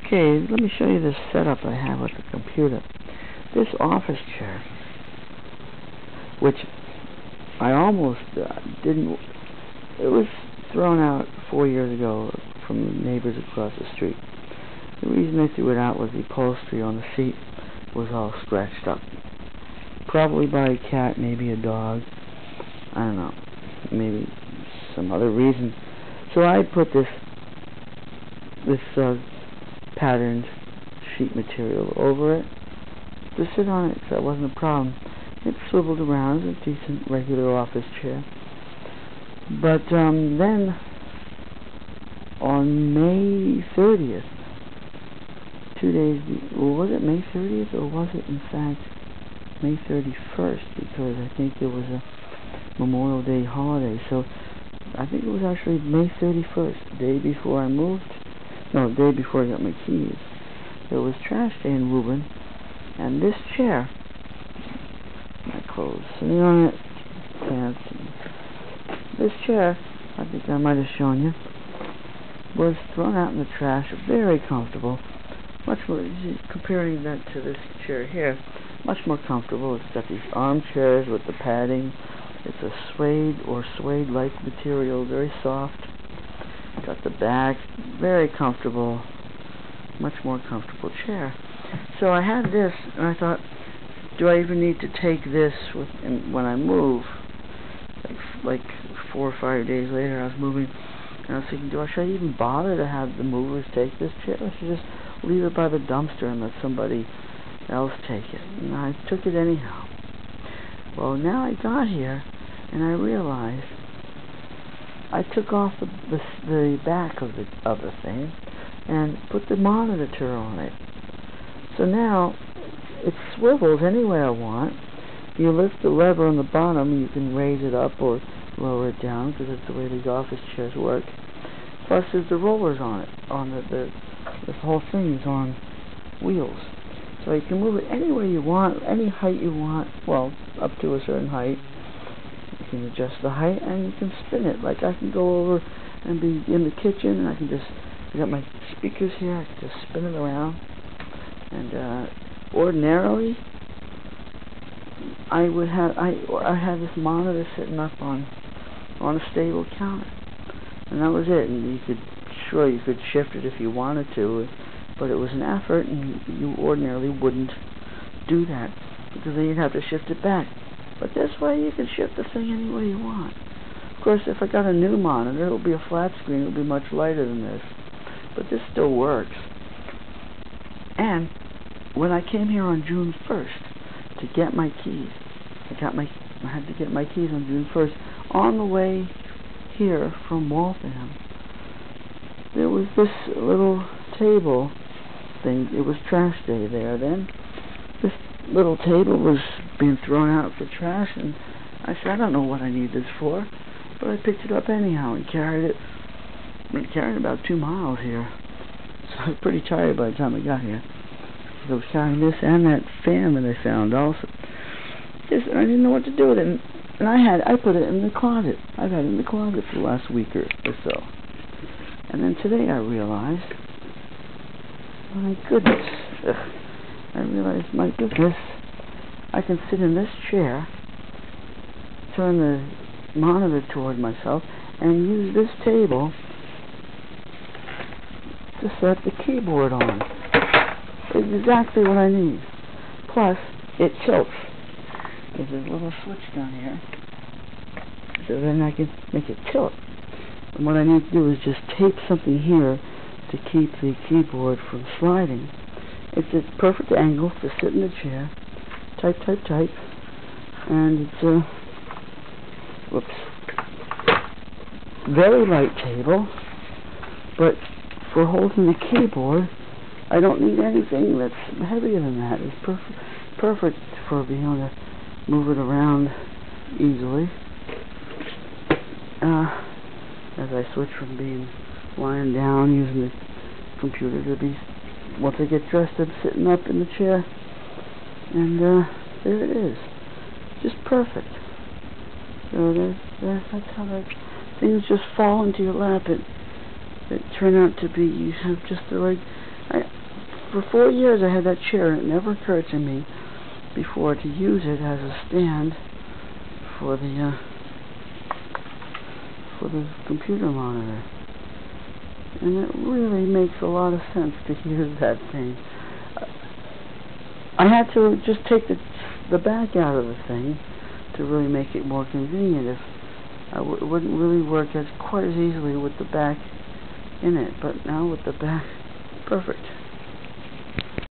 Okay, let me show you this setup I have with the computer. This office chair, which I almost didn't, it was thrown out 4 years ago from neighbors across the street. The reason they threw it out was the upholstery on the seat was all scratched up. Probably by a cat, maybe a dog, I don't know, maybe some other reason. So I put this patterned sheet material over it to sit on it, so that wasn't a problem. It swiveled around as a decent regular office chair. But then on May 30th, 2 days, was it May 30th or was it in fact May 31st, because I think there was a Memorial Day holiday, so I think it was actually May 31st, the day before I moved. No, the day before I got my keys. There was trash day in Woburn, and this chair, my clothes sitting on it, pants. This chair, I think I might have shown you, was thrown out in the trash. Very comfortable, much more. Comparing that to this chair here, much more comfortable. It's got these armchairs with the padding. It's a suede or suede-like material, very soft. Got the back, very comfortable, much more comfortable chair. So I had this, and I thought, do I even need to take this when I move? Like 4 or 5 days later, I was moving, and I was thinking, should I even bother to have the movers take this chair? I should just leave it by the dumpster and let somebody else take it. And I took it anyhow. Well, now I got here, and I realized I took off the back of the thing and put the monitor on it. So now it swivels any way I want. You lift the lever on the bottom, you can raise it up or lower it down, because that's the way the office chairs work. Plus there's the rollers on it. The whole thing is on wheels. So you can move it any way you want, any height you want, well, up to a certain height. You can adjust the height, and you can spin it. Like I can go over and be in the kitchen, and I got my speakers here, I can just spin it around. And ordinarily, I had this monitor sitting up on a stable counter, and that was it. And you could shift it if you wanted to, but it was an effort, and you ordinarily wouldn't do that, because then you'd have to shift it back. But this way you can shift the thing any way you want. Of course, if I got a new monitor, it'll be a flat screen, it'll be much lighter than this, but this still works. And when I came here on June 1st to get my keys, I had to get my keys on June 1st. On the way here from Waltham, there was this little table thing. It was trash day there then. This little table was being thrown out for trash, and I said, I don't know what I need this for, but I picked it up anyhow and carried it. I carried about 2 miles here, so I was pretty tired by the time I got here. I was carrying this and that fan that I found also. I didn't know what to do with it, and I put it in the closet. I've had it in the closet for the last week or so. And then today I realized, my goodness, I can sit in this chair, turn the monitor toward myself, and use this table to set the keyboard on. It's exactly what I need. Plus, it tilts. There's a little switch down here, so then I can make it tilt. And what I need to do is just tape something here to keep the keyboard from sliding. It's a perfect angle to sit in the chair, type, and it's a very light table, but for holding the keyboard, I don't need anything that's heavier than that. It's perfect for being able to move it around easily. As I switch from being lying down, using the computer to be, once I get dressed, I'm sitting up in the chair, and there it is, just perfect. So that's how things just fall into your lap. It turn out to be, you have just the right. for 4 years I had that chair, and it never occurred to me before to use it as a stand for the computer monitor. And it really makes a lot of sense to use that thing. I had to just take the back out of the thing to really make it more convenient. If it wouldn't really work quite as easily with the back in it, but now with the back, perfect.